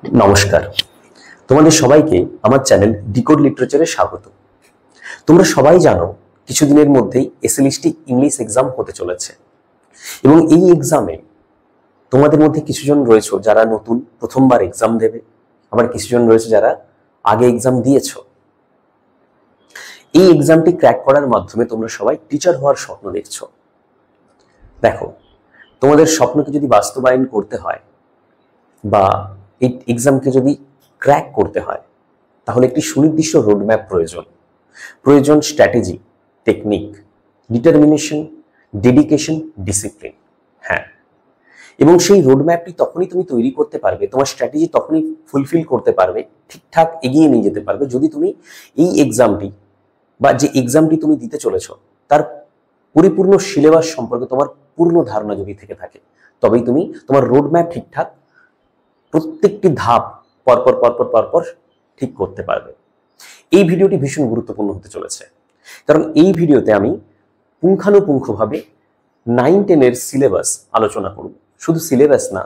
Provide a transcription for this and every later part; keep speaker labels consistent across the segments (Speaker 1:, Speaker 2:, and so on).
Speaker 1: নমস্কার, তোমাদের সবাইকে আমার চ্যানেল ডিকোড লিটারেচারে স্বাগত। তোমরা সবাই জানো কিছুদিনের মধ্যেই এসএলএসটি ইংলিশ এক্সাম হতে চলেছে এবং এই এক্সামে তোমাদের মধ্যে কিছুজন রয়েছে যারা নতুন প্রথমবার এক্সাম দেবে, আবার কিছুজন রয়েছে যারা আগে এক্সাম দিয়েছো। এই এক্সামটি ক্র্যাক করার মাধ্যমে তোমরা সবাই টিচার হওয়ার স্বপ্ন দেখছো। দেখো, তোমাদের স্বপ্নকে যদি বাস্তবায়ন করতে হয় বা এই এক্সামকে যদি ক্র্যাক করতে হয় তাহলে একটি সুনির্দিষ্ট রোডম্যাপ প্রয়োজন strategy, technique, determination, dedication, discipline. হ্যাঁ, এবং সেই রোডম্যাপটি তখনই তুমি তৈরি করতে পারবে, তোমার স্ট্র্যাটেজি তখনই ফুলফিল করতে পারবে, ঠিকঠাক এগিয়ে নিয়ে যেতে পারবে যদি তুমি এই এক্সামটি বা যে এক্সামটি তুমি দিতে চলেছ তার পরিপূর্ণ সিলেবাস সম্পর্কে তোমার পূর্ণ ধারণা যদি থেকে থাকে, তবেই তুমি তোমার রোডম্যাপ ঠিকঠাক প্রত্যেকটি ধাপ পরপর ঠিক করতে পারবে। এই ভিডিওটি ভীষণ গুরুত্বপূর্ণ হতে চলেছে, কারণ এই ভিডিওতে আমি পুঙ্খানুপুঙ্খভাবে 9-10 সিলেবাস আলোচনা করব। শুধু সিলেবাস না,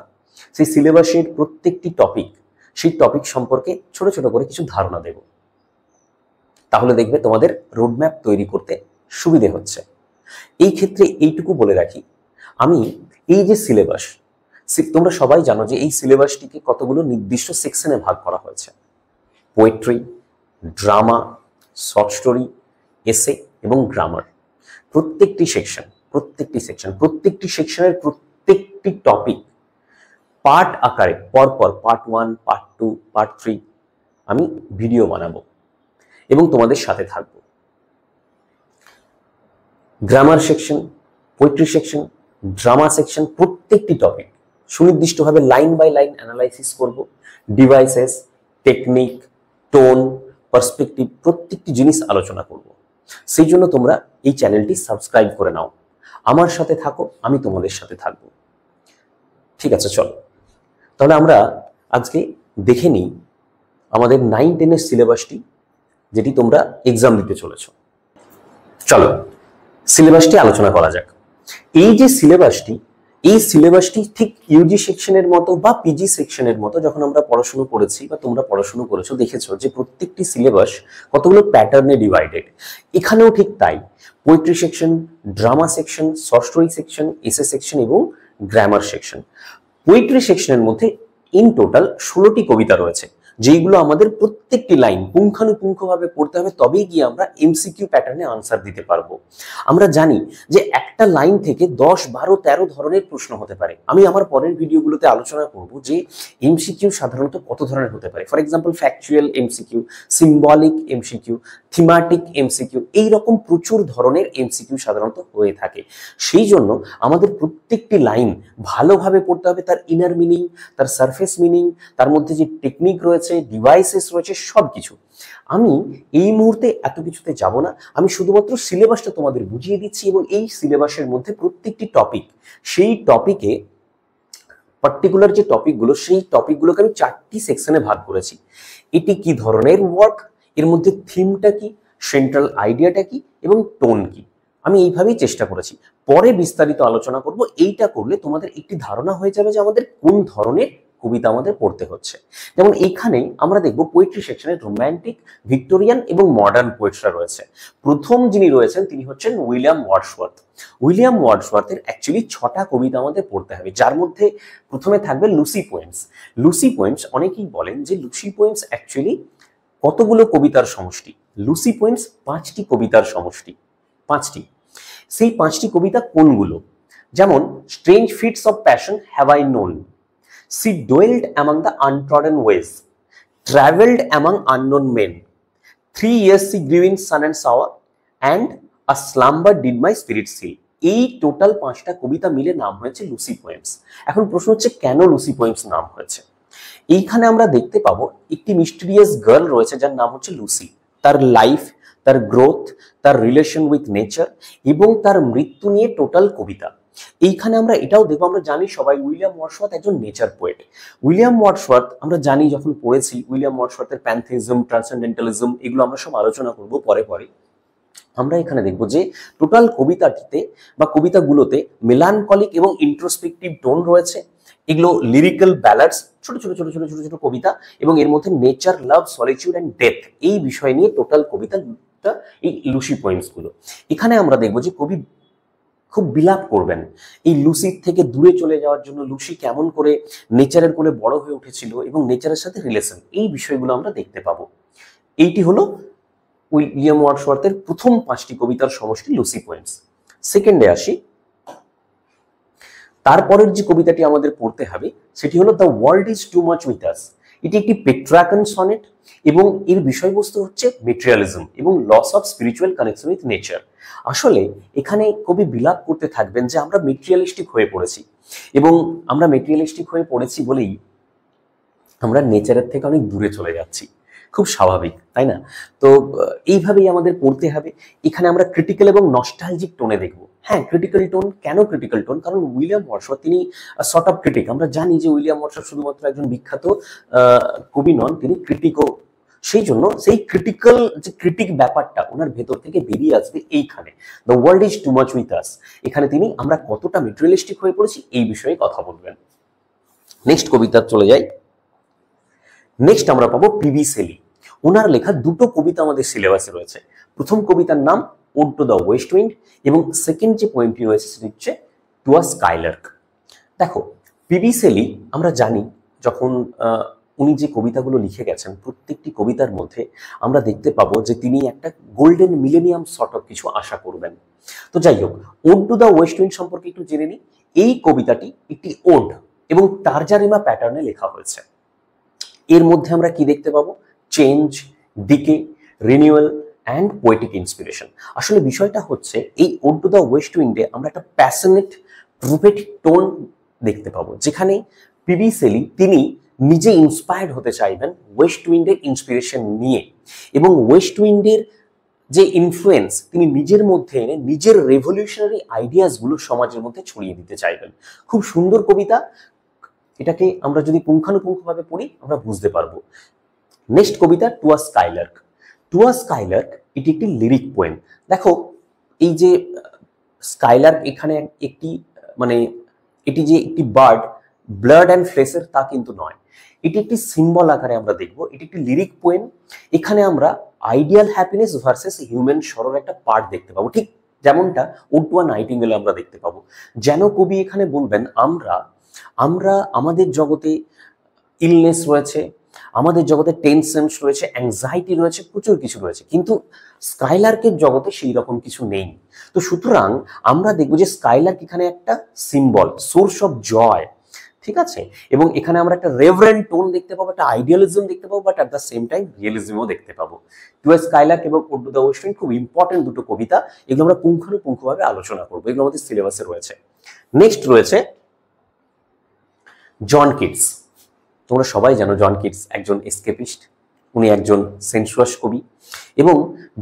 Speaker 1: সেই সিলেবাসের প্রত্যেকটি টপিক, সেই টপিক সম্পর্কে ছোট ছোট করে কিছু ধারণা দেব। তাহলে দেখবে তোমাদের রোডম্যাপ তৈরি করতে সুবিধে হচ্ছে। এই ক্ষেত্রে এইটুকু বলে রাখি, আমি এই যে সিলেবাস, তোমরা সবাই জানো যে এই সিলেবাসটিকে কতগুলো নির্দিষ্ট সেকশনে ভাগ করা হয়েছে। পোয়েট্রি, ড্রামা, শর্ট স্টোরি, এসে এবং গ্রামার। প্রত্যেকটি সেকশনের প্রত্যেকটি টপিক পার্ট আকারে পরপর পার্ট 1, পার্ট 2, পার্ট 3 আমি ভিডিও বানাবো এবং তোমাদের সাথে থাকবো। Grammar section, poetry section, drama section, প্রত্যেকটি টপিক সুনির্দিষ্টভাবে লাইন বাই লাইন অ্যানালাইসিস করব। ডিভাইসেস, টেকনিক, টোন, পার্সপেক্টিভ, প্রত্যেকটি জিনিস আলোচনা করব। সেই জন্য তোমরা এই চ্যানেলটি সাবস্ক্রাইব করে নাও, আমার সাথে থাকো, আমি তোমাদের সাথে থাকবো। ঠিক আছে, চলো তাহলে আমরা আজকে দেখে নিই আমাদের 9-10 সিলেবাসটি, যেটি তোমরা এক্সাম দিতে চলেছ। চলো সিলেবাসটি আলোচনা করা যাক। এই যে সিলেবাসটি, এই সিলেবাসটি ঠিক ইউজি সেকশনের মতো বা পিজি সেকশনের মতো যখন আমরা পড়াশোনা করেছি বা তোমরা পড়াশোনা করেছো, দেখেছো যে প্রত্যেকটি সিলেবাস কতগুলো প্যাটার্নে ডিভাইডেড। এখানেও ঠিক তাই, poetry section, drama section, short story section, এসে সেকশন এবং গ্রামার সেকশন। পোয়েট্রি সেকশনের মধ্যে ইন টোটাল 16টি কবিতা রয়েছে, যেইগুলো আমাদের প্রত্যেকটি লাইন পুঙ্খানুপুঙ্খভাবে পড়তে হবে, তবেই গিয়ে আমরা এমসিকিউ প্যাটার্নে আনসার দিতে পারবো। আমরা জানি যে একটা লাইন থেকে 10, 12, 13 ধরনের প্রশ্ন হতে পারে। আমি আমার পরের ভিডিওগুলোতে আলোচনা করব যে এমসিকিউ সাধারণত কত ধরনের হতে পারে। For example factual MCQ, symbolic MCQ, thematic MCQ, এইরকম প্রচুর ধরনের এমসিকিউ সাধারণত হয়ে থাকে। সেই জন্য আমাদের প্রত্যেকটি লাইন ভালোভাবে পড়তে হবে, তার ইনার মিনিং, তার সারফেস মিনিং, তার মধ্যে যে টেকনিক রয়েছে, ডিভাইসেস রয়েছে, সবকিছু। আমি এই মুহূর্তে এত কিছুতে যাব না, আমি শুধুমাত্র সিলেবাসটা তোমাদের বুঝিয়ে দিচ্ছি এবং এই সিলেবাসের মধ্যে প্রত্যেকটি টপিক, সেই টপিকে পার্টিকুলার যে টপিকগুলো, সেই টপিকগুলোকে আমি 4টি সেকশনে ভাগ করেছি। এটি কি ধরনের ওয়ার্ক, এর মধ্যে থিমটা কি, সেন্ট্রাল আইডিয়াটা কি এবং টোন কি, আমি এইভাবেই চেষ্টা করেছি। পরে বিস্তারিত আলোচনা করব। এইটা করলে তোমাদের একটি ধারণা হয়ে যাবে যে আমাদের কোন ধরনের কবিতা আমাদের পড়তে হচ্ছে। যেমন এইখানে আমরা দেখব পোয়েট্রি সেকশনে রোম্যান্টিক, ভিক্টোরিয়ান এবং মডার্ন পোয়েট্রা রয়েছে। প্রথম যিনি রয়েছেন তিনি হচ্ছেন উইলিয়াম ওয়ার্ডসওয়ার্থ। উইলিয়াম ওয়ার্ডসওয়ার্থের অ্যাকচুয়ালি 6টা কবিতা আমাদের পড়তে হবে, যার মধ্যে প্রথমে থাকবে লুসি পোয়েমস। লুসি পোয়েমস, অনেকেই বলেন যে লুসি পোয়েমস অ্যাকচুয়ালি কতগুলো কবিতার সমষ্টি। লুসি পোয়েমস 5টি কবিতার সমষ্টি, 5টি। সেই 5টি কবিতা কোনগুলো? যেমন strange fits of passion have I known, she dwelled among the untrodden ways, traveled among unknown men, 3 years she grew in sun and shower, and a slumber did my spirit seal। এই total 5টা কবিতা মিলে নাম হয়েছে Lucy poems. এখন প্রশ্ন হচ্ছে কেন Lucy poems নাম হয়েছে? এইখানে আমরা দেখতে পাবো একটি মিস্টিরিয়াস গার্ল রয়েছে যার নাম হচ্ছে লুসি। তার লাইফ, তার গ্রোথ, তার রিলেশন উইথ নেচার এবং তার মৃত্যু নিয়ে টোটাল কবিতা। এইখানে আমরা এটাও দেখবো, আমরা জানি সবাই উইলিয়াম ওয়ার্ডসওয়ার্থ একজন নেচার পোয়েট। উইলিয়াম ওয়ার্ডসওয়ার্থ আমরা জানি, যখন পড়েছি উইলিয়াম ওয়ার্ডসওয়ার্থের প্যান্থেইজম, ট্রান্সেন্ডেন্টালিজম, এগুলো আমরা সব আলোচনা করব পরে। আমরা এখানে দেখব যে টোটাল কবিতাটিতে বা কবিতাগুলোতে মেলানকলিক এবং ইন্ট্রোস্পেক্টিভ টোন রয়েছে এগুলো লিরিক্যাল ব্যালাডস, ছোট ছোট ছোট ছোট ছোট ছোট কবিতা, এবং এর মধ্যে nature, love, solitude and death এই বিষয় নিয়ে টোটাল কবিতাটা এই লুসি পোয়েমস গুলো। এখানে আমরা দেখবো যে কবি খুব বিলাপ করবেন এই লুসির থেকে দূরে চলে যাওয়ার জন্য, লুসি কেমন করে নেচারের কোলে বড় হয়ে উঠেছিল এবং নেচারের সাথে রিলেশন, এই বিষয়গুলো আমরা দেখতে পাবো। এইটি হলো উইলিয়াম ওয়ার্ডসওয়ার্থের প্রথম 5টি কবিতার সমষ্টি লুসি পোয়েমস। সেকেন্ডে আসি, তারপরের যে কবিতাটি আমাদের পড়তে হবে সেটি হলো the world is too much with us. এটি একটি পেট্রাকান সনেট এবং এর বিষয়বস্তু হচ্ছে মেটেরিয়ালিজম এবং loss of spiritual connection with nature. আসলে এখানে কবি বিলাপ করতে থাকবেন যে আমরা মেটেরিয়ালিস্টিক হয়ে পড়েছি, এবং আমরা মেটেরিয়ালিস্টিক হয়ে পড়েছি বলেই আমরা নেচারের থেকে অনেক দূরে চলে যাচ্ছি। খুব স্বাভাবিক, তাই না? তো এইভাবেই আমাদের পড়তে হবে। এখানে আমরা ক্রিটিক্যাল এবং নস্টালজিক টোনে দেখব। হ্যাঁ, ক্রিটিক্যাল টোন। কেন ক্রিটিক্যাল টোন? কারণ উইলিয়াম ওয়ার্ডসওয়ার্থ তিনি সর্ট অফ ক্রিটিক। আমরা জানি যে উইলিয়াম ওয়ার্ডসওয়ার্থ শুধুমাত্র একজন বিখ্যাত কবি নন, তিনি ক্রিটিকও। সেই জন্য সেই ক্রিটিক্যাল যে ক্রিটিক ব্যাপারটা ওনার ভেতর থেকে বেরিয়ে আসবে এইখানে। The world is too much with us, এখানে তিনি আমরা কতটা মেটেরিয়ালিস্টিক হয়ে পড়েছি এই বিষয়ে কথা বলবেন। নেক্সট কবিতা চলে যাই। নেক্সট আমরা পাবো পিবি শেলি। ওনার লেখা দুটো কবিতা আমাদের সিলেবাসে রয়েছে। প্রথম কবিতার নাম ode to the west wind, এবং সেকেন্ড যে পোয়েমটি রয়েছে সেটি হচ্ছে টু আ স্কাইলার্ক। দেখো, পিবি শেলি আমরা জানি যখন উনি যে কবিতাগুলো লিখে গেছেন প্রত্যেকটি কবিতার মধ্যে আমরা দেখতে পাবো যে তিনি একটা গোল্ডেন মিলেনিয়াম সর্ট অফ কিছু আশা করবেন। তো যাই হোক, ode to the west wind সম্পর্কে একটু জেনে নিই। এই কবিতাটি একটি ওড এবং তারজারিমা প্যাটার্নে লেখা হয়েছে। এর মধ্যে আমরা কি দেখতে পাবো? Change, decay, renewal and poetic inspiration. আসলে বিষয়টা হচ্ছে এই ওড টু দ্য ওয়েস্ট উইন্ডে আমরা একটা প্যাশনেট প্রোফেটিক টোন দেখতে পাবো, যেখানে পিবি শেলি তিনি নিজে ইন্সপায়ার্ড হতে চাইবেন ওয়েস্ট উইন্ডের ইন্সপিরেশন নিয়ে, এবং ওয়েস্ট উইন্ডের যে ইনফ্লুয়েন্স তিনি নিজের মধ্যে এনে নিজের রেভলিউশনারি আইডিয়াসগুলো সমাজের মধ্যে ছড়িয়ে দিতে চাইবেন। খুব সুন্দর কবিতা। এটাকে আমরা যদি পুঙ্খানুপুঙ্খভাবে পড়ি আমরা বুঝতে পারবো। নেক্সট কবিতা to a skylark. To a skylark এটি একটি লিরিক পোয়েম। দেখো, এই যে স্কাইলার্ক এখানে একটি মানে এটি যে একটি বার্ড, ব্লাড অ্যান্ড ফ্লেসের তা কিন্তু নয়, এটি একটি সিম্বল আকারে আমরা দেখব। এটি একটি লিরিক পোয়েম। এখানে আমরা আইডিয়াল হ্যাপিনেস ভার্সেস হিউম্যান সরোর একটা পার্ট দেখতে পাবো, ঠিক যেমনটা ওড টু আ নাইটিঙ্গেল আমরা দেখতে পাবো। যেন কবি এখানে বলবেন আমরা আমাদের জগতে ইলনেস রয়েছে, আমাদের জগতে টেনশন রয়েছে, অ্যাংজাইটি রয়েছে, প্রচুর কিছু রয়েছে, কিন্তু স্কাইলার্কের জগতে সেই রকম কিছু নেই। তো সুতরাং আমরা দেখবো যে স্কাইলার্ক এখানে একটা সিম্বল, সোর্স অফ জয়, ঠিক আছে? এবং এখানে আমরা একটা রেভারেন্ট টোন দেখতে পাবো, একটা আইডিয়ালিজম দেখতে পাবো, but at the same time রিয়েলিজমও দেখতে পাবো। টু আ স্কাইলার্ক এবং ode to the west wind খুব ইম্পর্টেন্ট দুটো কবিতা, এগুলো আমরা পুঙ্খানুপুঙ্খভাবে আলোচনা করবো, এগুলো আমাদের সিলেবাসে রয়েছে। নেক্সট রয়েছে জন কিটস। তোমরা সবাই জানো জন কিটস একজন এসকেপিস্ট, উনি একজন সেন্সুয়াস কবি, এবং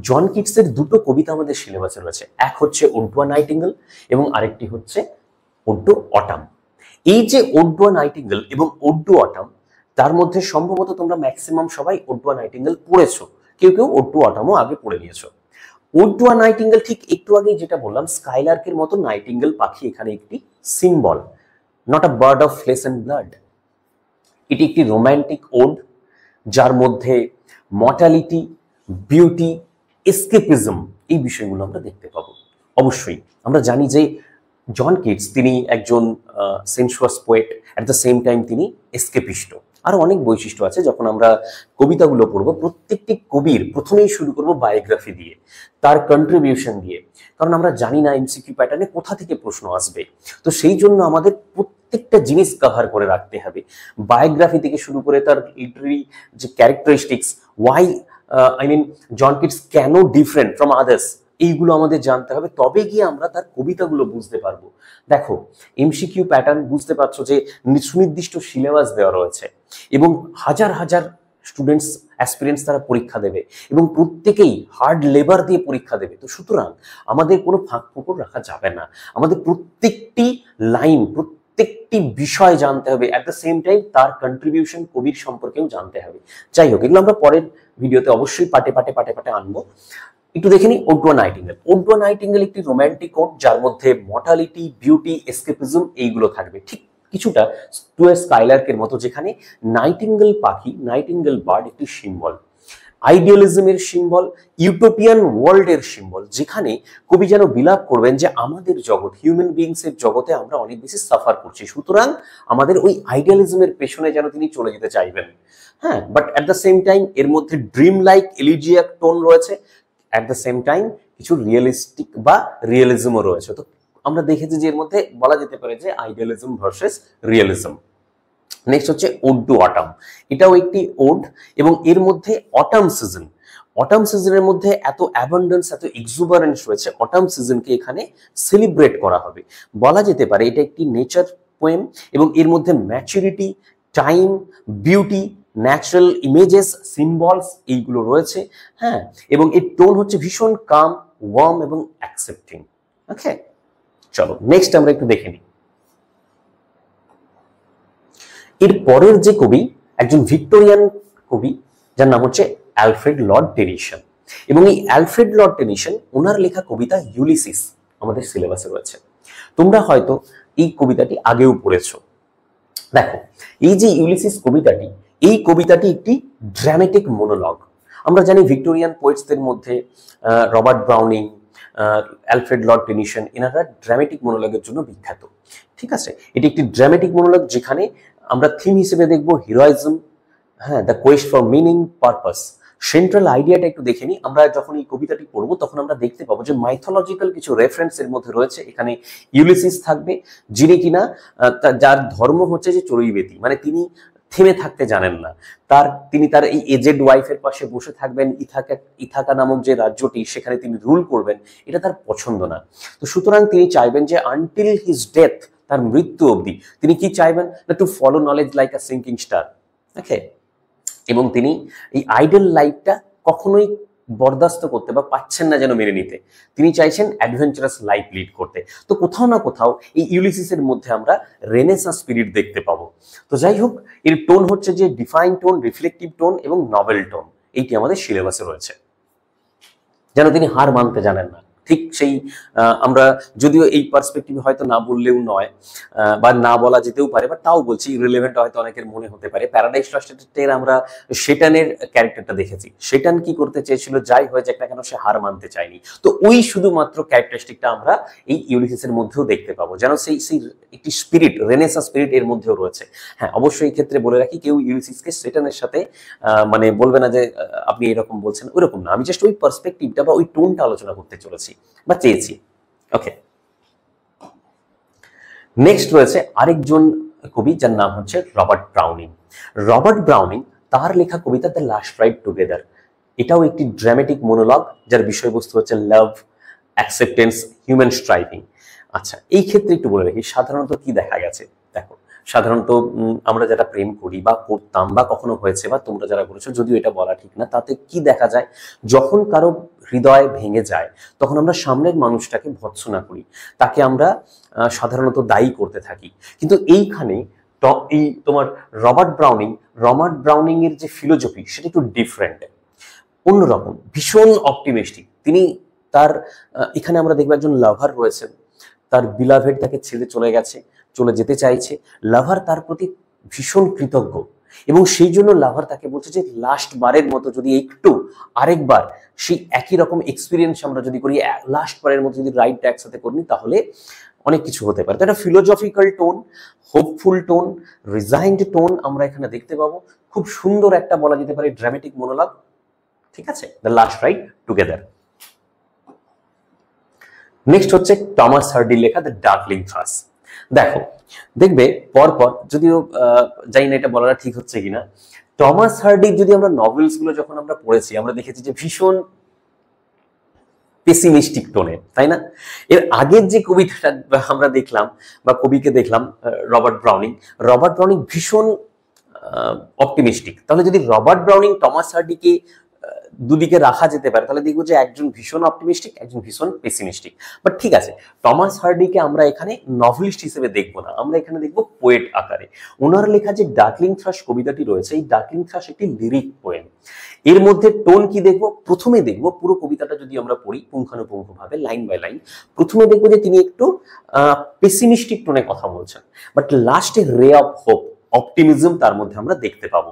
Speaker 1: জন কিটসের দুটো কবিতা আমাদের সিলেবাসে রয়েছে। এক হচ্ছে ওড টু আ নাইটিঙ্গেল এবং আরেকটি হচ্ছে ওড টু অটাম। এই যে ওড টু আ নাইটিঙ্গেল এবং ওড টু অটাম, তার মধ্যে সম্ভবত তোমরা ম্যাক্সিমাম সবাই ওড টু আ নাইটিঙ্গেল পড়েছো, কেউ কেউ ওড টু অটামও আগে পড়ে নিয়েছো। ওড টু আ নাইটিঙ্গেল ঠিক একটু আগেই যেটা বললাম, স্কাইলার্কের মতো নাইটিঙ্গেল পাখি এখানে একটি symbol, not a bird of flash and blood. এটি একটি রোম্যান্টিক ওড যার মধ্যে মর্টালিটি, বিউটি, এসকেপিজম এই বিষয়গুলো আমরা দেখতে পাবো। অবশ্যই আমরা জানি যে জন কিটস তিনি একজন sensuous poet, at the same time তিনি এসকেপিস্ট। আরো অনেক বৈশিষ্ট্য আছে। যখন আমরা কবিতাগুলো পড়বো প্রত্যেকটি কবির প্রথমেই শুরু করবো বায়োগ্রাফি দিয়ে, তার কন্ট্রিবিউশন দিয়ে, কারণ আমরা জানি না এমসিকিউ প্যাটার্নে কোথা থেকে প্রশ্ন আসবে। তো সেই জন্য আমাদের প্রত্যেকটা জিনিস কভার করে রাখতে হবে, বায়োগ্রাফি থেকে শুরু করে তার লিটারি যে ক্যারেক্টারিস্টিক্স, ওয়াই জন কিটস কেন ডিফারেন্ট ফ্রম আদার্স, এইগুলো আমাদের জানতে হবে, তবে গিয়ে আমরা তার কবিতাগুলো বুঝতে পারবো। দেখো, এমসিকিউ প্যাটার্ন বুঝতে পারছো যে সুনির্দিষ্ট সিলেবাস দেওয়া রয়েছে এবং হাজার হাজার স্টুডেন্টস অ্যাসপিরেন্টস তারা পরীক্ষা দেবে এবং প্রত্যেকেই হার্ড লেবার দিয়ে পরীক্ষা দেবে। তো সুতরাং আমাদের কোনো ফাঁক ফোকর রাখা যাবে না, আমাদের প্রত্যেকটি লাইন, প্রত্যেকটি বিষয় জানতে হবে, অ্যাট দ্য সেম টাইম তার কন্ট্রিবিউশন কবির সম্পর্কেও জানতে হবে। যাই হোক, এগুলো আমরা পরের ভিডিওতে অবশ্যই পাটে পাটে পাটে পাটে আনবো। একটু দেখে নিই ode to a nightingale. Ode to a nightingale একটি রোম্যান্টিক ওড যার মধ্যে মর্টালিটি, বিউটি, এসকেপিজম এইগুলো থাকবে, ঠিক কিছুটা টু এ স্কাইলার্কের মতো, যেখানে নাইটিঙ্গেল পাখি, নাইটিঙ্গেল বার্ড একটি সিম্বল, আইডিয়ালিজমের সিম্বল, ইউটোপিয়ান ওয়ার্ল্ডের সিম্বল, যেখানে কবি যেন বিলাপ করবেন যে আমাদের জগৎ, হিউম্যান বিংস এর জগতে আমরা অনেক বেশি সাফার করছি, সুতরাং আমাদের ওই আইডিয়ালিজমের পেছনে যেন তিনি চলে যেতে চাইবেন। হ্যাঁ, but at the same time এর মধ্যে ড্রিম লাইক এলিজিয়াক টোন রয়েছে, অ্যাট দ্য সেম টাইম কিছু রিয়েলিস্টিক বা রিয়েলিজমও রয়েছে। তো আমরা দেখেছি যে এর মধ্যে বলা যেতে পারে যে আইডিয়ালিজম ভার্সেস রিয়েলিজম। নেক্সট হচ্ছে ওড টু অটাম, এটাও একটি ওড, এবং এর মধ্যে অটাম সিজন, অটাম সিজনের মধ্যে এত অ্যাবান্ডেন্স, এত এক্সুবারেন্স রয়েছে, অটাম সিজনকে এখানে সেলিব্রেট করা হবে। বলা যেতে পারে এটা একটি নেচার পোয়েম, এবং এর মধ্যে maturity, time, beauty, natural images, symbols এইগুলো রয়েছে। হ্যাঁ, এবং এর টোন হচ্ছে ভীষণ কাম, ওয়ার্ম এবং অ্যাকসেপ্টিং। ওকে, চলো নেক্সট আমরা একটু দেখে নিই। এর পরের যে কবি একজন ভিক্টোরিয়ান কবি, যার নাম হচ্ছে অ্যালফ্রেড লর্ড টেনিসন, এবং এই অ্যালফ্রেড লর্ড টেনিসন ওনার লেখা কবিতা ইউলিসিস আমাদের সিলেবাসে রয়েছে। তোমরা হয়তো এই কবিতাটি আগেও পড়েছো। দেখো, এই যে ইউলিসিস কবিতাটি, এই কবিতাটি একটি ড্রামেটিক মনোলগ। আমরা জানি ভিক্টোরিয়ান পোয়েটসদের মধ্যে Robert Browning, Alfred Lord Tennyson, এনারা ড্রামেটিক মনোলগের জন্য বিখ্যাত। ঠিক আছে, এটি একটি ড্রামেটিক মনোলগ, যেখানে আমরা থিম হিসেবে দেখব হিরোইজম, হ্যাঁ, the Quest for meaning, purpose. Central আইডিয়াটা একটু দেখে নিই। আমরা যখন এই কবিতাটি পড়বো তখন আমরা দেখতে পাবো যে মাইথোলজিক্যাল কিছু রেফারেন্স এর মধ্যে রয়েছে। এখানে ইউলিসিস থাকবে, যিনি কিনা যার ধর্ম হচ্ছে যে চড়ুইবেতি, মানে তিনি থেমে থাকতে জানেন না। তিনি তার এই এজেড ওয়াইফের পাশে বসে থাকবেন, ইথাকা নামক যে রাজ্যটি, সেখানে তিনি রুল করবেন, এটা তার পছন্দ না। তো সুতরাং তিনি চাইবেন যে আনটিল হিজ ডেথ, তার মৃত্যু অবধি তিনি কি চাইবেন না, to follow knowledge like a sinking star. Okay, এবং তিনি এই আইডল লাইফটা কখনোই বরদাস্ত করতে বা পাচ্ছেন না যেন মেনে নিতে, তিনি চাইছেন অ্যাডভেঞ্চারাস লাইফ লিড করতে। তো কোথাও না কোথাও এই ইউলিসিসের মধ্যে আমরা রেনেসাঁ স্পিরিট দেখতে পাবো। তো যাই হোক, এর টোন হচ্ছে যে ডিফাইন টোন, রিফ্লেক্টিভ টোন এবং নভেল টোন, এইটি আমাদের সিলেবাসে রয়েছে। যেন তিনি হার মানতে জানেন না, ঠিক সেই আমরা যদিও এই পার্সপেক্টিভে হয়তো না বললেও নয়, বা না বলা যেতেও পারে, বা তাও বলছি, রিলেভেন্ট হয়তো অনেকের মনে হতে পারে। প্যারাডাইস লস্টের আমরা শেটানের ক্যারেক্টারটা দেখেছি। শেটান কি করতে চেয়েছিল, যাই হয়ে যাক না কেন সে হার মানতে চায়নি। তো ওই শুধুমাত্র ক্যারেক্টারিস্টিকটা আমরা এই ইউলিসিসের মধ্যেও দেখতে পাবো, যেন সেই একটি স্পিরিট, রেনেসাঁ স্পিরিট এর মধ্যেও রয়েছে। হ্যাঁ, অবশ্যই এই ক্ষেত্রে বলে রাখি, কেউ ইউলিসিসকে শেটানের সাথে মানে বলবে না যে আপনি এরকম বলছেন, ওইরকম না। আমি জাস্ট ওই পার্সপেক্টিভটা বা ওই টোনটা আলোচনা করতে চলেছি বা চেয়েছি। ওকে, নেক্সট রয়েছে আরেকজন কবি, যার নাম হচ্ছে রবার্ট ব্রাউনিং। রবার্ট ব্রাউনিং, তার লেখা কবিতা দ্য লাস্ট রাইড টুগেদার, এটাও একটি ড্রামেটিক মনোলগ, যার বিষয়বস্তু হচ্ছে লাভ, অ্যাকসেপ্টেন্স, হিউম্যান স্ট্রাইভিং। আচ্ছা, এই ক্ষেত্রে একটু বলে রাখি, সাধারণত কি দেখা গেছে। দেখো, সাধারণত আমরা যারা প্রেম করি বা করতাম বা কখনো হয়েছে, বা তোমরা যারা করেছো, যদিও এটা বলা ঠিক না, তাতে কি দেখা যায়, যখন কারো হৃদয় ভেঙে যায় তখন আমরা সামনের মানুষটাকে ভৎসনা করি, তাকে আমরা সাধারণত দায়ী করতে থাকি। কিন্তু এইখানে এই তোমার রবার্ট ব্রাউনিং এর যে ফিলোসফি, সেটা একটু ডিফারেন্ট, অন্যরকম, ভীষণ অপটিমিস্টিক। তিনি তার এখানে আমরা দেখবো একজন লাভার রয়েছেন, তার বিলাভেড তাকে ছেড়ে চলে যেতে চাইছে। লাভার তার প্রতি ভীষণ কৃতজ্ঞ, এবং সেই জন্য লাভার তাকে বলছে যে লাস্ট বারের মতো যদি একটু আরেকবার সেই একই রকম এক্সপিরিয়েন্স আমরা যদি করি, লাস্ট বারের মতো যদি রাইডটা একসাথে করি, তাহলে অনেক কিছু হতে পারে। তো এটা philosophical tone, hopeful tone, resigned tone আমরা এখানে দেখতে পাবো। খুব সুন্দর একটা বলা যেতে পারে ড্রামেটিক মনোলগ। ঠিক আছে, the last ride together. Next হচ্ছে টমাস হার্ডির লেখা দ্য ডার্কলিং থ্রাস। দেখবে পরপর, যদিও জানি না এটা বলাটা ঠিক হচ্ছে কিনা, টমাস হার্ডির যদি আমরা নভেলস গুলো যখন আমরা পড়েছি, আমরা দেখেছি যে ভীষণ পেসিমিস্টিক টোনে, তাই না? এর আগের যে কবিতাটা আমরা দেখলাম বা কবিকে দেখলাম, রবার্ট ব্রাউনিং ভীষণ অপটিমিস্টিক। তাহলে যদি রবার্ট ব্রাউনিং, টমাস হার্ডিকে দুদিকে রাখা যেতে পারে, তাহলে দেখবো যে একজন ভীষণ অপটিমিস্টিক, একজন ভীষণ পেসিমিস্টিক। বাট ঠিক আছে, টমাস হার্ডিকে আমরা এখানে নভেলিস্ট হিসেবে দেখবো না, আমরা এখানে দেখবো পোয়েট আকারে। ওনার লেখা যে ডার্কলিং থ্রাশ কবিতাটি রয়েছে, এই ডার্কলিং থ্রাশ একটি লিরিক পোয়েম। এর মধ্যে টোন কি দেখবো? প্রথমে দেখবো পুরো কবিতাটা যদি আমরা পড়ি পুঙ্খানুপুঙ্খভাবে লাইন বাই লাইন, প্রথমে দেখবো যে তিনি একটু পেসিমিস্টিক টোনে কথা বলছেন, বাট লাস্টে রে অফ হোপ, অপটিমিজম তার মধ্যে আমরা দেখতে পাবো।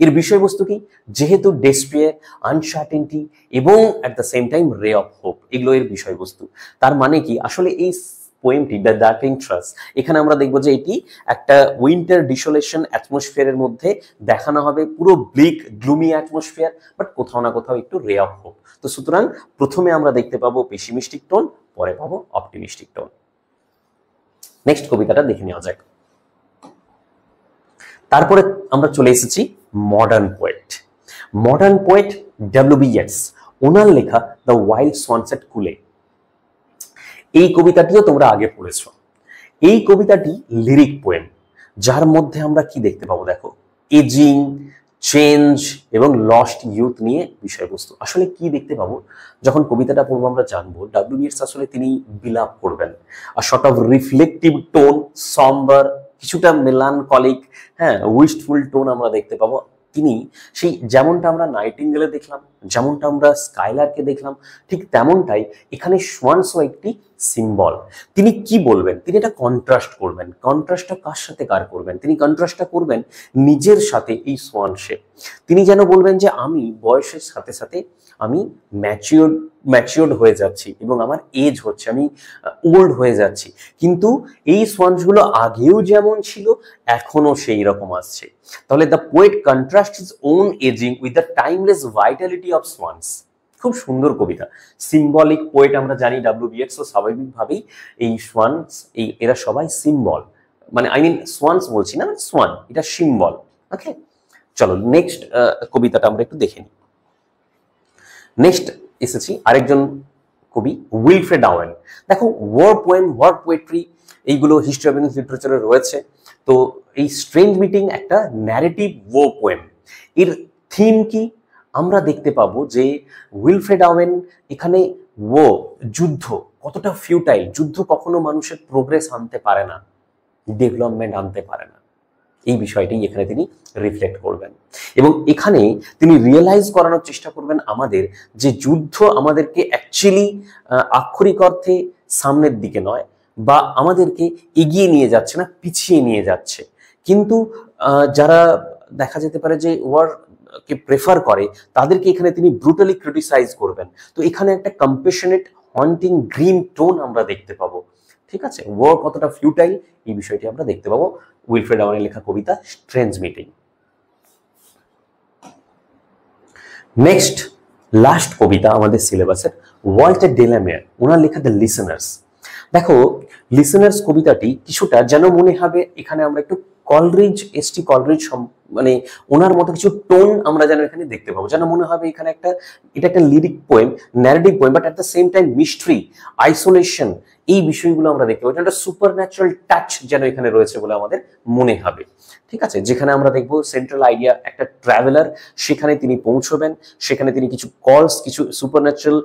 Speaker 1: এর বিষয়বস্তু কি? যেহেতু ডেসপিয়ার, আনসার্টেনটি এবং অ্যাট দ্য সেম টাইম রে অফ হোপ, এগুলো এর বিষয়বস্তু। তার মানে কি? আসলে এই পোয়েমটি দ্য ডার্কলিং ট্রাস, এখানে আমরা দেখবো যে এটি একটা উইন্টার ডিসোলেশন অ্যাটমসফিয়ারের মধ্যে দেখানো হবে, পুরো ব্লিক গ্লুমি অ্যাটমসফিয়ার, বাট কোথাও না কোথাও একটু রে অফ হোপ। তো সুতরাং প্রথমে আমরা দেখতে পাবো পেসিমিস্টিক টোন, পরে পাবো অপটিমিস্টিক টোন। নেক্সট কবিতাটা দেখে নেওয়া যাক। তারপরে আমরা চলে এসেছি modern poet. Modern poet W B. Yeats, ওনার লেখা দ্য ওয়াইল্ড সানসেট কুলে। এই কবিতাটিও তোমরা আগে পড়েছো। এই কবিতাটি লিরিক পোয়েম, যার মধ্যে আমরা কি দেখতে পাবো? দেখো, এজিং, চেঞ্জ এবং লস্ট ইউথ নিয়ে বিষয়বস্তু। আসলে কি দেখতে পাবো যখন কবিতাটা পড়বো আমরা জানবো ডব্লিউ.বি. ইয়েটস আসলে তিনি বিলাপ করবেন আর শর্ট অফ রিফ্লেকটিভ টোন, সম্বার, কিছুটা মেলানকলিক, হ্যাঁ, উইস্টফুল টোন আমরা দেখতে পাবো। তিনি সেই যেমনটা আমরা নাইটিঙ্গেলে দেখলাম, যেমনটা আমরা স্কাইলারকে দেখলাম, ঠিক তেমনটাই এখানে সোয়ানসও একটি সিম্বল। তিনি কি বলবেন? তিনি এটা কন্ট্রাস্ট করবেন। কন্ট্রাস্টটা কার সাথে কার করবেন? তিনি কন্ট্রাস্টটা করবেন নিজের সাথে, এই সোয়ানসে। তিনি যেন বলবেন যে আমি বয়সের সাথে সাথে আমি ম্যাচিওর্ড হয়ে যাচ্ছি এবং আমার এজ হচ্ছে, আমি ওল্ড হয়ে যাচ্ছি, কিন্তু এই সোয়ানসগুলো আগেও যেমন ছিল এখনো সেই রকম আসছে। তাহলে the poet contrast his own ageing with the timeless vitality of swans. খুব সুন্দর কবিতা, সিম্বলিক পোয়েট আমরা জানি ডব্লিউ.বি. ইয়েটস, তো স্বাভাবিকভাবেই এই সোয়ানস, এরা সবাই সিম্বল, মানে আই মিন সোয়ানস বলছি না, সোয়ান এটা সিম্বল। ওকে, চলো নেক্সট কবিতাটা আমরা একটু দেখে নিই। নেক্সট এসেছি আরেকজন কবি, উইলফ্রেড ওয়েন। দেখো, ওয়ার পোয়েম, ওয়ার পোয়েট্রি, এইগুলো হিস্ট্রি অফ ইংলিশ লিটারেচারে রয়েছে। তো এই স্ট্রেঞ্জ মিটিং একটা ন্যারেটিভ ওয়ার পোয়েম। এর থিম কি? আমরা দেখতে পাবো যে উইলফ্রেড ওয়েন এখানে যুদ্ধ কতটা ফিউটাইল, যুদ্ধ কখনো মানুষের প্রোগ্রেস আনতে পারে না, ডেভেলপমেন্ট আনতে পারে না, এই বিষয়টি এখানে তিনি রিফ্লেক্ট করবেন। এবং এখানে তিনি রিয়েলাইজ করানোর চেষ্টা করবেন আমাদের যে যুদ্ধ আমাদেরকে অ্যাকচুয়ালি আক্ষরিক অর্থে সামনের দিকে নয়, বা আমাদেরকে এগিয়ে নিয়ে যাচ্ছে না, পিছিয়ে নিয়ে যাচ্ছে। কিন্তু যারা দেখা যেতে পারে যে ওয়ার কে প্রেফার করে, তাদেরকে এখানে তিনি ব্রুটালি ক্রিটিসাইজ করবেন। তো এখানে একটা কম্প্যাশনেট, হন্টিং, গ্রিম টোন আমরা দেখতে পাবো। ঠিক আছে, ওয়ার কতটা ফিউটাইল এই বিষয়টি আমরা দেখতে পাবো উইলফ্রেড ওয়েনের লেখা কবিতা স্ট্রেঞ্জ মিটিং। নেক্সট লাস্ট কবিতা আমাদের সিলেবাসের, ওয়াল্টার ডেলামেয়ার, ওনার লেখা দ্য লিসেনার্স। দেখো, লিসেনার্স কবিতাটি কিছুটা যেন মনে হবে এখানে আমরা একটু কলরিজ, এস.টি. কলরিজ, মানে ওনার মতো কিছু টোন আমরা যেন এখানে দেখতে পাবো, যেন মনে হবে এখানে এটা একটা lyric poem, narrative poem, but at the same time mystery, isolation, এই বিষয়গুলো আমরা দেখতে পাবো। একটা সুপার ন্যাচারাল টাচ যেন এখানে রয়েছে বলে আমাদের মনে হবে। ঠিক আছে, যেখানে আমরা দেখবো সেন্ট্রাল আইডিয়া একটা ট্রাভেলার, সেখানে তিনি পৌঁছবেন, সেখানে তিনি কিছু কলস, কিছু সুপার ন্যাচারাল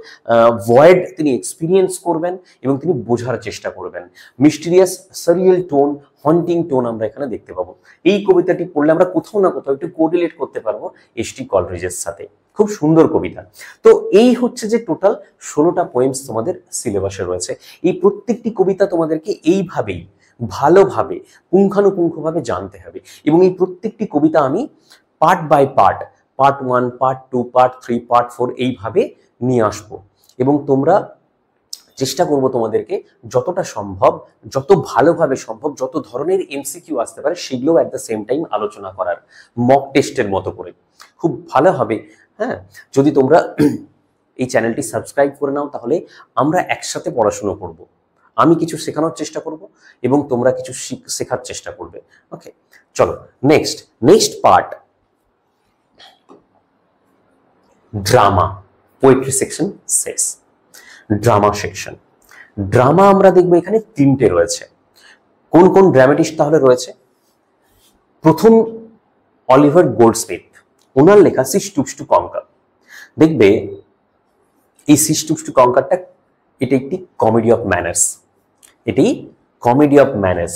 Speaker 1: ভয়েড তিনি এক্সপিরিয়েন্স করবেন এবং তিনি বোঝার চেষ্টা করবেন। মিস্টিরিয়াস, সারিয়াল টোন, হন্টিং টোন আমরা এখানে দেখতে পাবো। এই কবিতাটি পড়লে আমরা কোথাও না কোথাও একটু কোরিলেট করতে পারবো এস.টি. কলরিজের সাথে। খুব সুন্দর কবিতা। তো এই হচ্ছে যে টোটাল 16টা পোয়েমস তোমাদের সিলেবাসে রয়েছে। এই প্রত্যেকটি কবিতা তোমাদেরকে এইভাবেই ভালোভাবে পুঙ্খানুপুঙ্খভাবে জানতে হবে, এবং এই প্রত্যেকটি কবিতা আমি part by part, part 1, part 2, part 3, part 4 এইভাবে নিয়ে আসবো। এবং তোমরা চেষ্টা করবো তোমাদেরকে যতটা সম্ভব, যত ভালোভাবে সম্ভব, যত ধরনের এমসিকিউ আসতে পারে সেগুলো অ্যাট দ্য সেম টাইম আলোচনা করার, মক টেস্টের মতো করে। খুব ভালো হবে, হ্যাঁ, যদি তোমরা এই চ্যানেলটি সাবস্ক্রাইব করে নাও, তাহলে আমরা একসাথে পড়াশুনো করব। আমি কিছু শেখানোর চেষ্টা করব এবং তোমরা কিছু শেখার চেষ্টা করবে। ওকে, চলো next part, drama poetry section শেষ। ড্রামা সেকশন, ড্রামা আমরা দেখবো এখানে 3টে রয়েছে। কোন কোন ড্রামাটিস্ট তাহলে রয়েছে? প্রথম অলিভার গোল্ডস্মিথ, ওনার লেখা সি স্টুপস টু কনকার। দেখবে এই সি স্টুপস টু কনকারটা এটা একটি কমেডি অফ ম্যানার্স, এটি comedy of manners.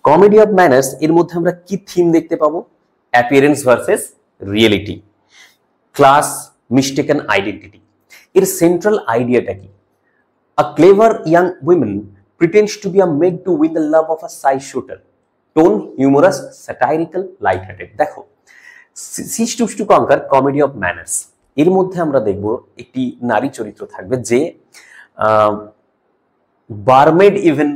Speaker 1: Comedy of manners এর মধ্যে আমরা কি থিম দেখতে পাবো? Appearance versus reality. Class, mistaken identity. এর সেন্ট্রাল আইডিয়াটা কি? A clever young woman pretends to be a maid to win the love of a side shooter. Tone humorous, satirical, light-hearted. দেখো, She Stoops to Conquer, Comedy of Manners. এর মধ্যে আমরা দেখব একটি নারী চরিত্র থাকবে যে বারমেড ইভেন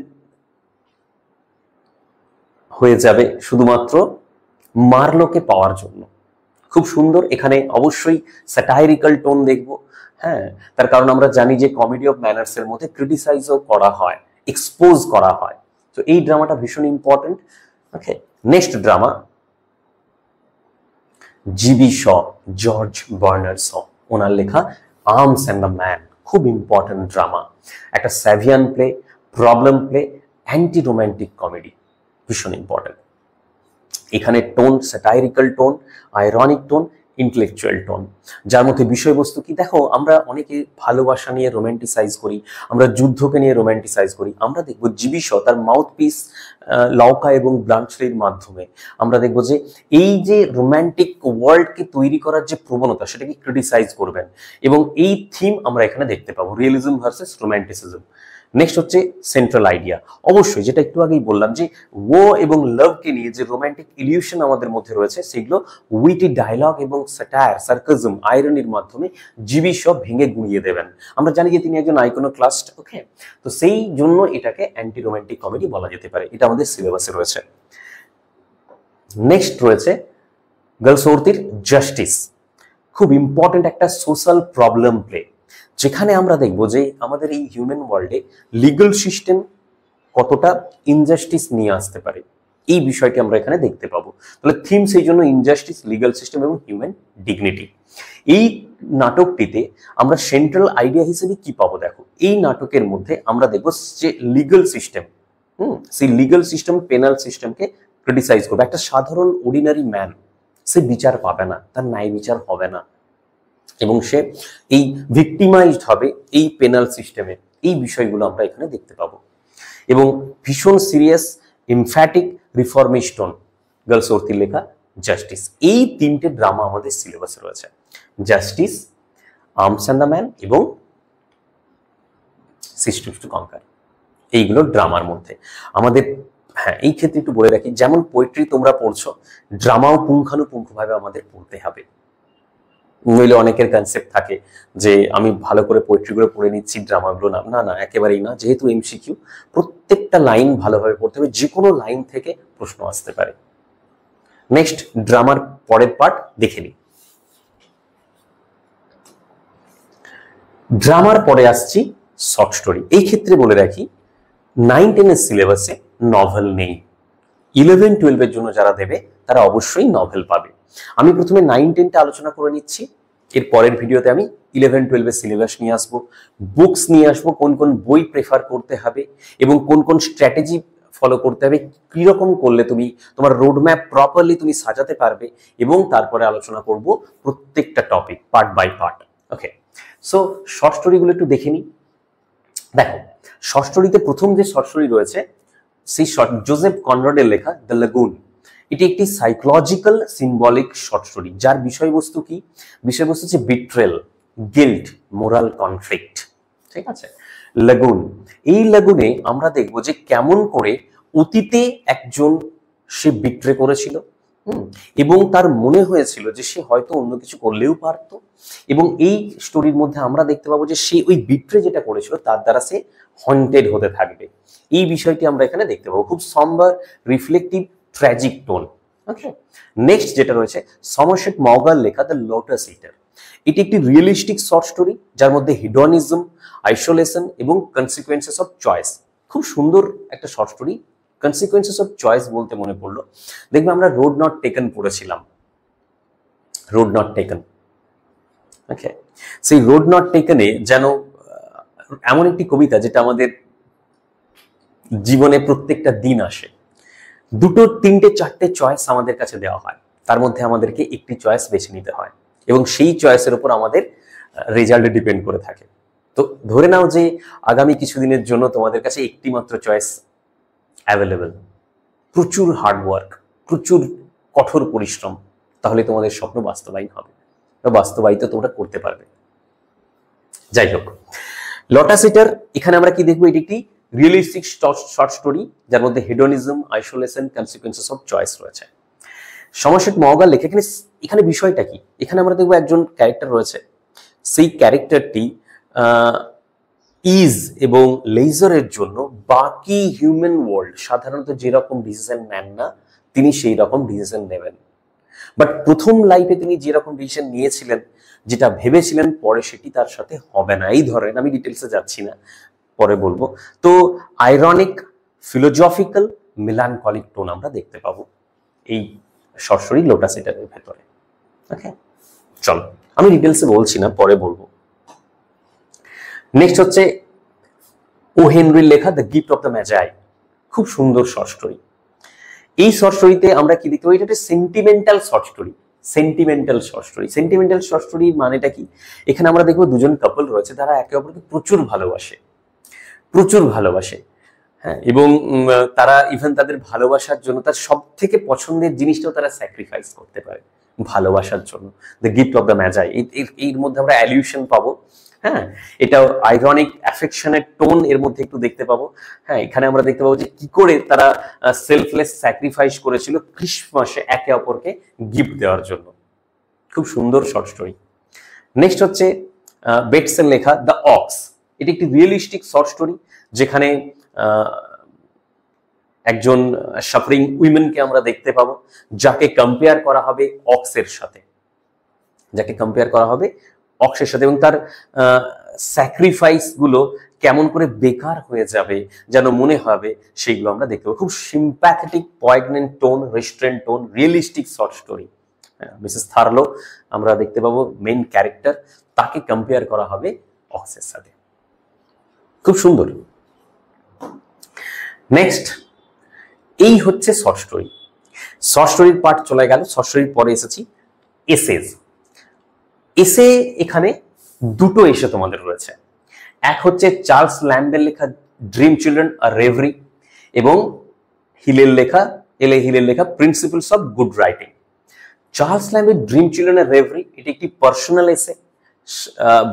Speaker 1: হয়ে যাবে শুধুমাত্র মার্লোকে পাওয়ার জন্য। খুব সুন্দর। এখানে অবশ্যই স্যাটাইরিক্যাল টোন দেখব। হ্যাঁ, তার কারণ আমরা জানি যে কমেডি অফ ম্যানার্স এর মধ্যে ক্রিটিসাইজও করা হয়, এক্সপোজ করা হয়। তো এই ড্রামাটা ভীষণ important. Okay, next drama GB Shaw, George Bernard Shaw, ওনার লেখা আর্মস অ্যান্ড দ্য ম্যান। খুব ইম্পর্টেন্ট ড্রামা, একটা Shavian play, problem play, anti romantic comedy, ভীষণ ইম্পর্টেন্ট। এখানে tone satirical tone, ironic tone, intellectual tone, যার মধ্যে বিষয়বস্তু কি? দেখো, আমরা অনেকে ভালোবাসা নিয়ে রোম্যান্টিসাইজ করি, আমরা যুদ্ধকে নিয়ে রোম্যান্টিসাইজ করি। আমরা দেখবো জিবি শ তার মাউথপিস লাউকা এবং ব্লাঞ্চলির মাধ্যমে আমরা দেখবো যে এই যে রোম্যান্টিক ওয়ার্ল্ডকে তৈরি করার যে প্রবণতা, সেটাকে ক্রিটিসাইজ করবেন, এবং এই থিম আমরা এখানে দেখতে পাবো, রিয়েলিজম ভার্সেস রোম্যান্টিসিজম। নেক্সট হচ্ছে সেন্ট্রাল আইডিয়া। অবশ্যই যেটা একটু আগেই বললাম যে ও এবং লাভকে নিয়ে যে রোম্যান্টিক ইলিউশন আমাদের মধ্যে রয়েছে, সেগুলো উইটি ডায়লগ এবং স্যাটায়ার, সার্কাজম, আইরনির মাধ্যমে জিবি শ ভেঙে গুঁড়িয়ে দেবেন। আমরা জানি যে তিনি একজন আইকনোক্লাস্ট। ওকে, তো সেই জন্য এটাকে অ্যান্টি রোম্যান্টিক কমেডি বলা যেতে পারে। এটা আমাদের সিলেবাসে রয়েছে। নেক্সট রয়েছে গলসোর্তির জাস্টিস। খুব ইম্পর্টেন্ট একটা সোশ্যাল প্রবলেম প্লে, যেখানে আমরা দেখব যে আমাদের এই হিউম্যান ওয়ার্ল্ডে লিগাল সিস্টেম কতটা ইনজাস্টিস নিয়ে আসতে পারে, এই বিষয়টি আমরা এখানে দেখতে পাবো। তাহলে থিম সেই জন্য ইনজাস্টিস, লিগাল সিস্টেম এবং হিউম্যান ডিগনিটি। এই নাটকটিতে আমরা সেন্ট্রাল আইডিয়া হিসেবে কি পাবো? দেখো, এই নাটকের মধ্যে আমরা দেখবো যে লিগাল সিস্টেম, সেই লিগাল সিস্টেম পেনাল সিস্টেমকে ক্রিটিসাইজ করবে। একটা সাধারণ অর্ডিনারি ম্যান, সে বিচার পাবে না, তার ন্যায় বিচার হবে না, এবং সে এই ভিক্টিমাইজড হবে এই পেনাল সিস্টেমে। এই বিষয়গুলো আমরা এখানে দেখতে পাবো। এবং ভীষণ সিরিয়াস, এমফ্যাটিক, রিফর্মিস্টন, গলসোর্তির লেখা জাস্টিস। এই তিনটে ড্রামা আমাদের সিলেবাসে রয়েছে, justice, arms and the man এবং She Stoops to Conquer। এইগুলো ড্রামার মধ্যে আমাদের। হ্যাঁ, এই ক্ষেত্রে একটু বলে রাখি, যেমন পোয়েট্রি তোমরা পড়ছো, ড্রামাও পুঙ্খানুপুঙ্খভাবে আমাদের পড়তে হবে। নইলে অনেকের কনসেপ্ট থাকে যে আমি ভালো করে পোয়েট্রিগুলো পড়ে নিচ্ছি, ড্রামাগুলো না। না না, একেবারেই না। যেহেতু এমসিকিউ, প্রত্যেকটা লাইন ভালোভাবে পড়তে হবে, যে কোনো লাইন থেকে প্রশ্ন আসতে পারে। নেক্সট ড্রামার পরের পার্ট দেখে নিই। ড্রামার পরে আসছি শর্ট স্টোরি। এই ক্ষেত্রে বলে রাখি, 9-10 এর সিলেবাসে নভেল নেই। 11-12 এর জন্য যারা দেবে তারা অবশ্যই নভেল পাবে। আমি প্রথমে 9-10টা আলোচনা করে নিচ্ছি, এর পরের ভিডিওতে আমি 11-12 এর সিলেবাস নিয়ে আসবো, বুকস নিয়ে আসবো, কোন কোন বই প্রেফার করতে হবে এবং কোন কোন স্ট্র্যাটেজি ফলো করতে হবে, কিরকম করলে তুমি তোমার রোডম্যাপ প্রপারলি তুমি সাজাতে পারবে, এবং তারপরে আলোচনা করব প্রত্যেকটা topic part by part. Okay, so short স্টোরিগুলো একটু দেখে নিই। দেখো, শর্ট স্টোরিতে প্রথম যে শর্ট স্টোরি রয়েছে, সেই জোসেফ কনরাডের লেখা দ্য লাগুন। এটি একটি সাইকোলজিক্যাল সিম্বলিক শর্ট স্টোরি, যার বিষয়বস্তু কি? বিষয়বস্তু হচ্ছে বিট্রেল, গিল্ট, মোরাল কনফ্লিক্ট। ঠিক আছে, লাগুন। এই লাগুনে আমরা দেখব যে কেমন করে অতীতে একজন সে বিট্রে করেছিল, এবং তার মনে হয়েছিল যে সে হয়তো অন্য কিছু করলেও পারত, এবং এই স্টোরির মধ্যে আমরা দেখতে পাবো যে সে ওই বিট্রে যেটা করেছিল তার দ্বারা সে হন্টেড হতে থাকবে। এই বিষয়টি আমরা এখানে দেখতে পাবো। খুব সম্বার, রিফ্লেক্টিভ, ট্র্যাজিক টোন। ওকে, নেক্সট যেটা রয়েছে সমরসেট মগার লেখা দ্য লোটাস ইটার। এটি একটি রিয়েলিস্টিক শর্ট স্টোরি, যার মধ্যে হিডনিজম, আইসোলেশন এবং কনসিকুয়েন্সেস অফ চয়েস। খুব সুন্দর একটা short story. Consequences of choice বলতে মনে পড়লো, দেখবে আমরা রোড নট টেকেন পড়েছিলাম, রোড নট টেকেন। ওকে, সেই রোড নট টেকেনে যেন এমন একটি কবিতা যেটা আমাদের জীবনে প্রত্যেকটা দিন আসে। 2, 3, 4টে চয়েস আমাদের কাছে দেওয়া হয়, তার মধ্যে আমাদেরকে একটি চয়েস বেছে নিতে হয়, এবং সেই চয়েসের উপর আমাদের রেজাল্ট ডিপেন্ড করে থাকে। তো ধরে নাও যে আগামী কিছুদিনের জন্য তোমাদের কাছে একটি মাত্র চয়েস অ্যাভেলেবল, প্রচুর হার্ডওয়ার্ক, প্রচুর কঠোর পরিশ্রম, তাহলে তোমাদের স্বপ্ন বাস্তবায়ন হবে। বাস্তবায়িত তোমরা করতে পারবে। যাই হোক, লটাস ইটার এখানে আমরা কি দেখবো, এটি একটি রিয়েলিস্টিক শর্ট স্টোরি যার মধ্যে Hedonism, isolation, consequences of choice রয়েছে। সমশেত মহগার লেখা। এখানে বিষয়টা কি, এখানে আমরা দেখবো একজন ক্যারেক্টার রয়েছে, সেই ক্যারেক্টারটি ইজ এবং লেজারের জন্য বাকি হিউম্যান ওয়ার্ল্ড সাধারণত যেরকম ডিসিশন নেন না, তিনি সেই রকম ডিসিশন নেবেন। বাট প্রথম লাইফে তিনি যেরকম ডিসিশন নিয়েছিলেন, যেটা ভেবেছিলেন, পরে সেটি তার সাথে হবে না। এই ধরেন, আমি ডিটেলসে যাচ্ছি না, পরে বলবো। তো আইরনিক, ফিলোজফিক্যাল, মেলানকলিক টোন আমরা দেখতে পাবো এই শর্ট স্টোরি লোটাস ইটারের ভেতরে। ওকে, চলো আমি ডিটেলসে বলছি না, পরে বলবো। নেক্সট হচ্ছে ও হেনরির লেখা দ্য গিফট অফ দ্য ম্যাজাই। খুব সুন্দর শর্ট স্টোরি। এই শর্ট স্টোরিতে আমরা কি দেখতে পাই, এটা একটা sentimental short story. Sentimental short story, sentimental short story মানেটা কি, এখানে আমরা দেখবো দুজন কাপল রয়েছে, তারা একে অপরকে প্রচুর ভালোবাসে, প্রচুর ভালোবাসে। হ্যাঁ, এবং তারা ইভেন তাদের ভালোবাসার জন্য তার সব থেকে পছন্দের জিনিসটাও তারা স্যাক্রিফাইস করতে পারে ভালোবাসার জন্য। দ্য গিফট অফ দ্য ম্যাজাই, এর মধ্যে আমরা অ্যালিউশন পাবো। হ্যাঁ, এটাও আইরনিক অ্যাফেকশনের টোন এর মধ্যে একটু দেখতে পাবো। হ্যাঁ, এখানে আমরা দেখতে পাবো যে কি করে তারা সেলফলেস স্যাক্রিফাইস করেছিল ক্রিসমাসে একে অপরকে গিফট দেওয়ার জন্য। খুব সুন্দর শর্ট স্টোরি। নেক্সট হচ্ছে বেটসের লেখা দ্য অক্স। এটি একটি রিয়েলিস্টিক শর্ট স্টোরি, যেখানে একজন সাফারিং উইমেনকে আমরা দেখতে পাবো, যাকে কম্পেয়ার করা হবে অক্সের সাথে, যাকে কম্পেয়ার করা হবে অক্সের সাথে, এবং তার স্যাক্রিফাইস গুলো কেমন করে বেকার হয়ে যাবে যেন মনে হবে, সেইগুলো আমরা দেখতে পাবো। খুব sympathetic, poignant tone, restaurant tone, realistic short story. Mrs Thurlow আমরা দেখতে পাবো মেইন ক্যারেক্টার, তাকে কম্পেয়ার করা হবে অক্সের সাথে। খুব সুন্দর। নেক্সট, এই হচ্ছে শর্ট স্টোরি। শর্ট স্টোরির পার্ট চলে গেল। শর্ট স্টোরির পরে এসেছি এসেজ। এসে এখানে দুটো এসে তোমাদের রয়েছে। এক হচ্ছে চার্লস ল্যাম্বের লেখা ড্রিম চিলড্রেন আর রেভারি, এবং হিলের লেখা, এলে হিলের লেখা principles of good writing. Charles ল্যাম্বের ড্রিম চিলড্রেন আর রেভারি, এটি একটি পার্সোনাল এসে,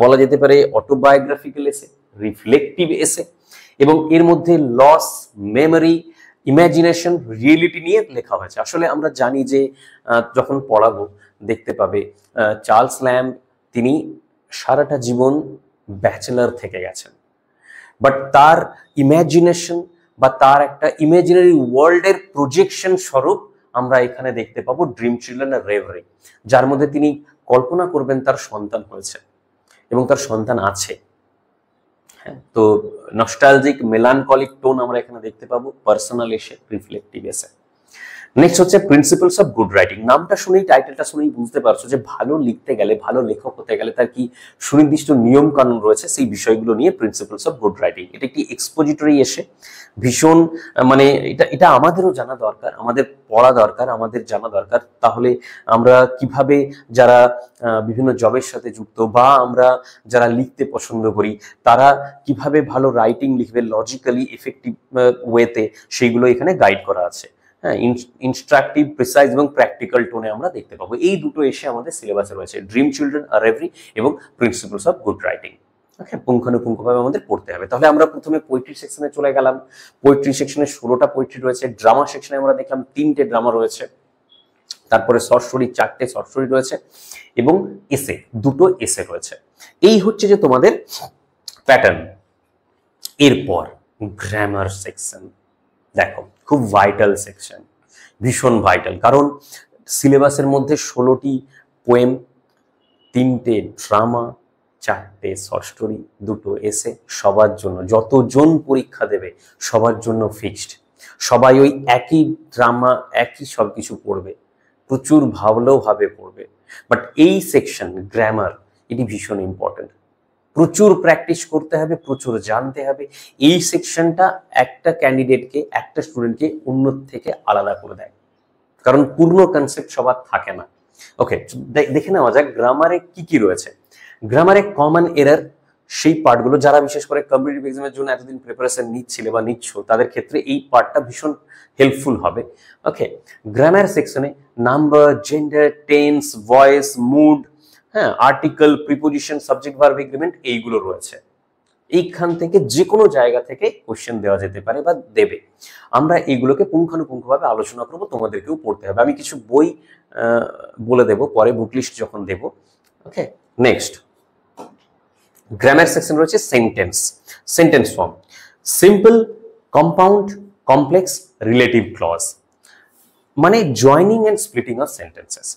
Speaker 1: বলা যেতে পারে অটোবায়োগ্রাফিক্যাল এসে, রিফ্লেকটিভ এসে, এবং এর মধ্যে লস, মেমোরি, ইমাজিনেশন, রিয়েলিটি নিয়ে লেখা হয়েছে। আসলে আমরা জানি যে যখন পড়াবো দেখতে পাবে চার্লস ল্যাম্ব তিনি সারাটা জীবন ব্যাচেলর থেকে গেছেন, বাট তার ইমাজিনেশন বা তার একটা ইমাজিনারি ওয়ার্ল্ডের প্রজেকশন স্বরূপ আমরা এখানে দেখতে পাবো ড্রিম চিলড্রেন আর রেভারি, যার মধ্যে তিনি কল্পনা করবেন তার সন্তান হয়েছে এবং তার সন্তান আছে। হ্যাঁ, তো নস্টালজিক, মেলানকলিক টোন আমরা এখানে দেখতে পাবো, পার্সোনাল এসে, রিফ্লেকটিভ এসে। নেক্সট হচ্ছে প্রিন্সিপলস অফ গুড রাইটিং। নামটা শুনেই, টাইটেলটা শুনেই বুঝতে পারছো যে ভালো লিখতে গেলে, ভালো লেখক হতে গেলে তার কি সুনির্দিষ্ট নিয়ম কানুন রয়েছে, সেই বিষয়গুলো নিয়ে প্রিন্সিপলস অফ গুড রাইটিং। এটা একটি এক্সপোজিটরি এসে, ভীষণ মানে এটা আমাদেরও জানা দরকার, আমাদের পড়া দরকার, আমাদের জানা দরকার। তাহলে আমরা কিভাবে যারা বিভিন্ন জবের সাথে যুক্ত বা আমরা যারা লিখতে পছন্দ করি, তারা কিভাবে ভালো রাইটিং লিখবে লজিক্যালি, এফেক্টিভ ওয়েতে, সেইগুলো এখানে গাইড করা আছে। হ্যাঁ, ইনস্ট্রাকটিভ, প্রিসাইজ এবং প্র্যাকটিক্যাল টোনে আমরা দেখতে পাবো। এই দুটো এসে আমাদের সিলেবাসে রয়েছে, ড্রিম চিলড্রেন আর রেভারি এবং প্রিন্সিপলস অফ গুড রাইটিং। ওকে, পুঙ্খানুপুঙ্খভাবে আমাদের পড়তে হবে। তাহলে আমরা প্রথমে পোয়েট্রি সেকশনে চলে গেলাম। পোয়েট্রি সেকশনে 16টা পোয়েট্রি রয়েছে। ড্রামা সেকশনে আমরা দেখলাম 3টে ড্রামা রয়েছে। তারপরে শর্ট স্টোরি 4টে শর্ট স্টোরি রয়েছে, এবং এসে 2টো এসে রয়েছে। এই হচ্ছে যে তোমাদের প্যাটার্ন। এরপর গ্রামার সেকশন, দেখো খুব ভাইটাল সেকশন, ভীষণ ভাইটাল, কারণ সিলেবাসের মধ্যে 16টি পোয়েম, 3টে ড্রামা, 4টে শর্ট স্টোরি, 2টো এসে, সবার জন্য, যতজন পরীক্ষা দেবে সবার জন্য ফিক্সড। সবাই ওই একই ড্রামা, একই সবকিছু পড়বে, প্রচুর ভাবে পড়বে। বাট এই সেকশন গ্রামার, এটি ভীষণ ইম্পর্টেন্ট। প্রচুর প্র্যাকটিস করতে হবে, প্রচুর জানতে হবে। এই সেকশনটা একটা ক্যান্ডিডেটকে, একটা স্টুডেন্টকে অন্য থেকে আলাদা করে দেয়, কারণ পূর্ণ কনসেপ্ট সবার থাকে না। ওকে, দেখে নেওয়া যাক গ্রামারে কি কি রয়েছে। গ্রামারে কমন এরর, সেই পার্টগুলো যারা বিশেষ করে কম্পিটিটিভ এক্সামের জন্য এতদিন প্রিপারেশন নিচ্ছিলে বা নিচ্ছ, তাদের ক্ষেত্রে এই পার্টটা ভীষণ হেল্পফুল হবে। ওকে, গ্রামার সেকশনে number, gender, tense, voice, mood, হ্যাঁ, article, preposition, subject verb agreement এইগুলো রয়েছে। এইখান থেকে যে কোনো জায়গা থেকে কোশ্চেন দেওয়া যেতে পারে বা দেবে। আমরা এইগুলোকে পুঙ্খানুপুঙ্খভাবে আলোচনা করব, তোমাদেরকেও পড়তে হবে। আমি কিছু বই বলে দেব পরে, বুক লিস্ট যখন দেব। ওকে, নেক্সট গ্রামার সেকশন রয়েছে sentence, sentence form, simple, compound, complex, relative clause, মানে joining and splitting of sentences.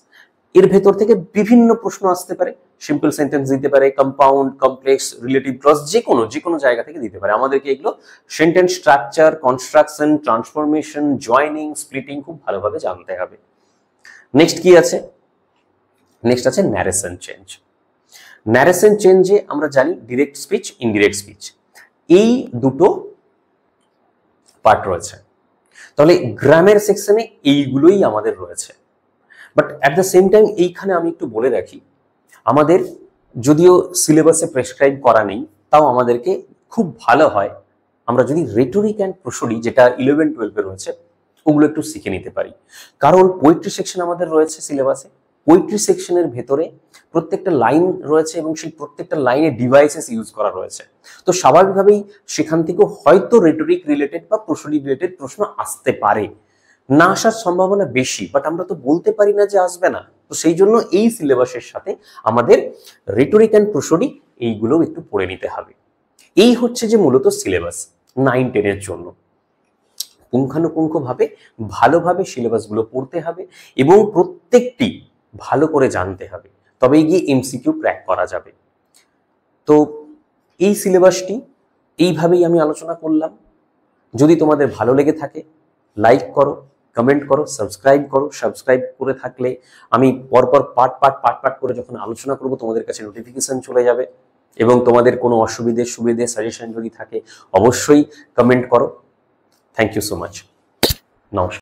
Speaker 1: এর ভেতর থেকে বিভিন্ন প্রশ্ন আসতে পারে। সিম্পল সেন্টেন্স দিতে পারে, কম্পাউন্ড, কমপ্লেক্স, রিলেটিভ ক্লজ, যে কোনো জায়গা থেকে দিতে পারে। আমাদেরকে এগুলো sentence structure, construction, transformation, joining, splitting খুব ভালোভাবে জানতে হবে। নেক্সট কি আছে? নেক্সট আছে ন্যারেশন চেঞ্জ। ন্যারেশন চেঞ্জে আমরা জানি ডিরেক্ট স্পিচ, ইনডিরেক্ট স্পিচ, এই দুটো পার্ট রয়েছে। তাহলে গ্রামের সেকশনে এইগুলোই আমাদের রয়েছে। But at the same time এইখানে আমি একটু বলে রাখি, আমাদের যদিও সিলেবাসে প্রেসক্রাইব করা নেই, তাও আমাদেরকে খুব ভালো হয় আমরা যদি রেটরিক অ্যান্ড প্রোসোডি, যেটা 11-12 রয়েছে, ওগুলো একটু শিখে নিতে পারি। কারণ পোয়েট্রি সেকশন আমাদের রয়েছে সিলেবাসে। পোয়েট্রি সেকশনের ভেতরে প্রত্যেকটা লাইন রয়েছে এবং সেই প্রত্যেকটা লাইনে ডিভাইসেস ইউজ করা রয়েছে। তো স্বাভাবিকভাবেই সেখান থেকেও হয়তো রেটরিক রিলেটেড বা প্রোসোডি রিলেটেড প্রশ্ন আসতে পারে, না আসার সম্ভাবনা বেশি, বাট আমরা তো বলতে পারি না যে আসবে না। তো সেই জন্য এই সিলেবাসের সাথে আমাদের রেটরিক অ্যান্ড প্রোসোডি এইগুলো একটু পড়ে নিতে হবে। এই হচ্ছে যে মূলত সিলেবাস 9-10 জন্য। পুঙ্খানুপুঙ্খভাবে ভালোভাবে সিলেবাসগুলো পড়তে হবে এবং প্রত্যেকটি ভালো করে জানতে হবে, তবেই গিয়ে এমসিকিউ ক্র্যাক করা যাবে। তো এই সিলেবাসটি এইভাবেই আমি আলোচনা করলাম। যদি তোমাদের ভালো লেগে থাকে লাইক করো, কমেন্ট করো, সাবস্ক্রাইব করো। সাবস্ক্রাইব করে থাকলে আমি পরপর পার্ট করে যখন আলোচনা করব তোমাদের কাছে নোটিফিকেশন চলে যাবে। এবং তোমাদের কোনো সুবিধে সাজেশন যদি থাকে অবশ্যই কমেন্ট করো। Thank you so much. নমস্কার।